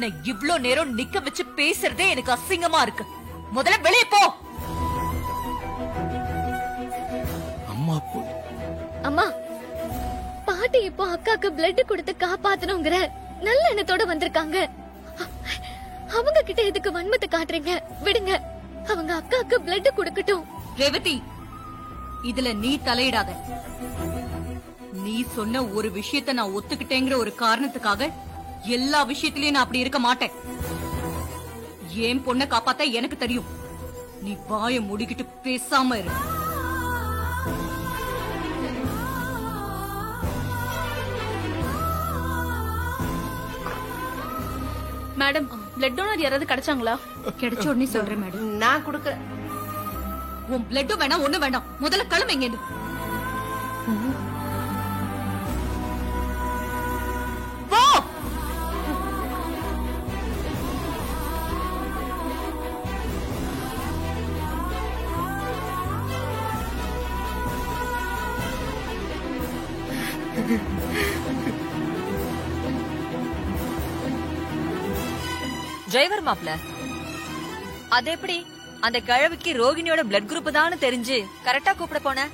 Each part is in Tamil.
உன்னை இவ்ளோ நேரம் நிக்க வச்சு பேசுறதே எனக்கு அசிங்கமா இருக்கு. முதல்ல வெளியே போ. அம்மா அம்மா, பாட்டி இப்போ அக்காக்கு பிளட் கொடுத்து காப்பாத்தணுங்கிற நல்ல எண்ணத்தோட வந்திருக்காங்க. அவங்க கிட்ட எதுக்கு வன்மத்தை காட்டுறீங்க? விடுங்க, அவங்க அக்காக்கு பிளட் கொடுக்கட்டும். ரேவதி, இதுல நீ தலையிடாத. நீ சொன்ன ஒரு விஷயத்த நான் ஒத்துக்கிட்டேங்கிற ஒரு காரணத்துக்காக எல்லா விஷயத்திலயும் நான் அப்படி இருக்க மாட்டேன். ஏன் பொண்ணை காப்பாத்த எனக்கு தெரியும். நீ வாயை மூடிக்கிட்டு பேசாம இரு. மேடம், பிளட் டோனர் யாராவது கிடைச்சாங்களா? கிடைச்ச உடனே சொல்றேன் மேடம். நான் கொடுக்கறேன். உன் பிளட்டும் வேணாம், ஒண்ணு வேண்டாம். முதல்ல கிளம்பு இங்க. போ. டிரைவர் மாப்ள, அது எப்படி அந்த கிழவிக்கு ரோகிணியோட பிளட் குரூப் தான் தெரிஞ்சு கரெக்டா கூப்பிட போன?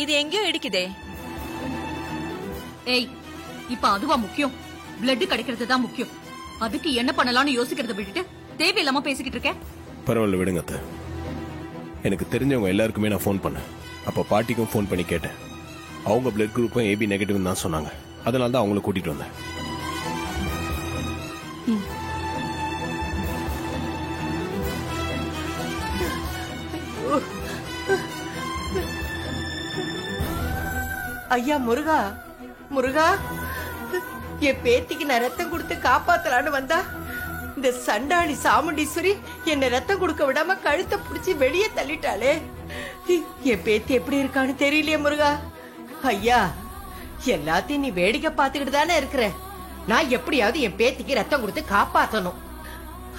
இது எங்கேயோ இடிக்குதே. ஏய், இப்ப அதுவா முக்கியம்? பிளட் கிடைக்கிறது தான் முக்கியம். அதுக்கு என்ன பண்ணலாம்னு யோசிக்கிறத விட்டுட்டு தேவையில்லாம பேசிக்கிட்டு இருக்க. பரவாயில்ல விடுங்க அத்தை. எனக்கு தெரிஞ்சவங்க எல்லாருக்குமே நான் ஃபோன் பண்ணேன். அப்ப பாட்டிக்கும் ஃபோன் பண்ணி கேட்டேன். அவங்க பிளட் குரூப்பும் ஏபி நெகட்டிவ் தான் சொன்னாங்க. அதனால தான் அவங்கள கூட்டிட்டு வந்தேன். ஐயா முருகா, முருகா, என் பேத்திக்கு நான் ரத்தம் கொடுத்து காப்பாத்தலான்னு வந்தா இந்த சண்டாளி சாமுண்டீஸ்வரி என்ன ரத்தம் கொடுக்க விடாம கழுத்தை புடிச்சு வெளியே தள்ளிட்டாளே. என் பேத்தி எப்படி இருக்கான்னு தெரியலையே முருகா. ஐயா, எல்லாத்தையும் நீ வேடிக்கை பார்த்துக்கிட்டு தானே இருக்கிற. நான் எப்படியாவது என் பேத்திக்கு ரத்தம் கொடுத்து காப்பாத்தணும்.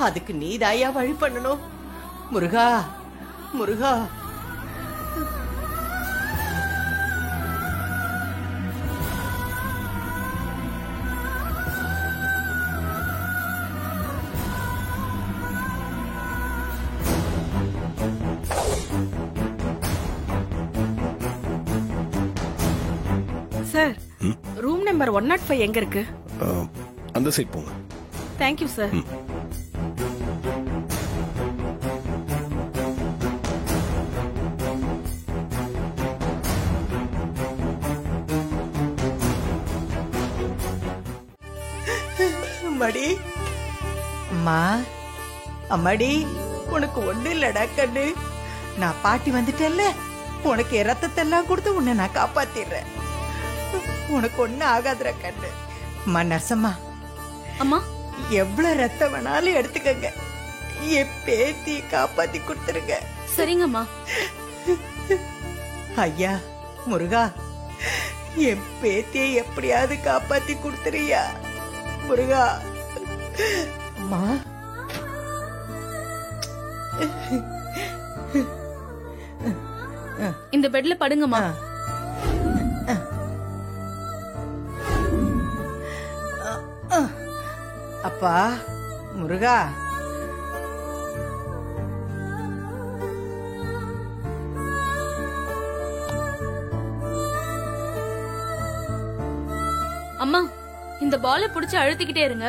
அதுக்கு நீதாயா வழி பண்ணணும். முருகா, முருகா. சார், ரூம் நம்பர் 105 எங்க இருக்கு? அந்த சைட் போங்க. Thank you sir. அம்மாடி, அம்மா, அம்மாடி, உனக்கு ஒண்ணு இல்லடா கண்ணு. நான் பாட்டி வந்துட்டேன்ல, உனக்கு ரத்தத்தெல்லாம் கொடுத்து உன்னை நான் காப்பாத்திடுறேன். உனக்கு ஒண்ணு ஆகாதுடா கண்ணு. அம்மா நர்சம்மா, அம்மா, எவ்வளவு ரத்தம் வேணாலும் எடுத்துக்கங்க. என் பேத்தி காப்பாத்தி கொடுத்துருங்க. சரிங்கம்மா. ஐயா முருகா, என் பேத்தியை எப்படியாவது காப்பாத்தி கொடுத்துறியா முருகா. அம்மா, இந்த பெட்ல படுங்கம்மா. அப்பா முருகா, அம்மா, இந்த பாலை புடிச்சு அழுத்திக்கிட்டே இருங்க.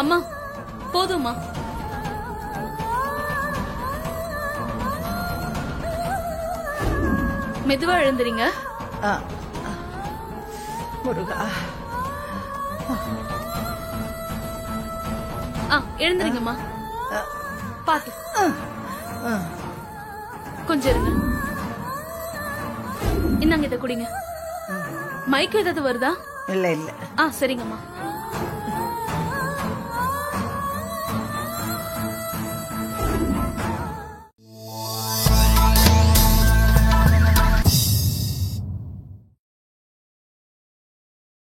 அம்மா போதும்மா. மெதுவா எழுந்துறீங்க. ஆ, முருகா எழுந்துறீங்கம்மா. பாத்து ஆ. கொஞ்சம் இருங்க. இந்தாங்க இத குடிங்க. மைக்கு ஏதாவது வருதா? இல்ல இல்ல சரிங்கம்மா.